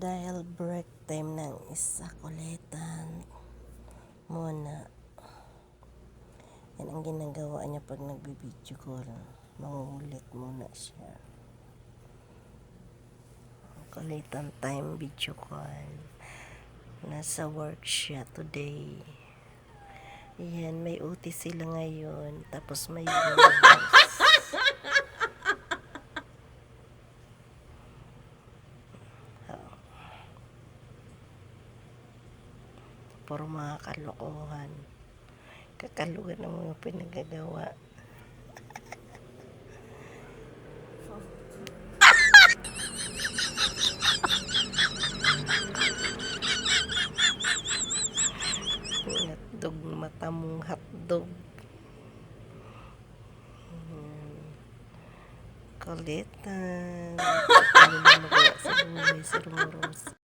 Dahil break time ng isa, kulitan muna. Yan ang ginagawa niya pag nagbibideo call. Mangulit muna siya. Kulitan time video call. Nasa work siya today. Yan, may OT sila ngayon. Tapos may bonus. Puro mga kalokohan. Kakalugan ng mga pinagagawa. Hotdog, mata mong hotdog. Kulitan. Ano na magawa sa buhay, sir Moro.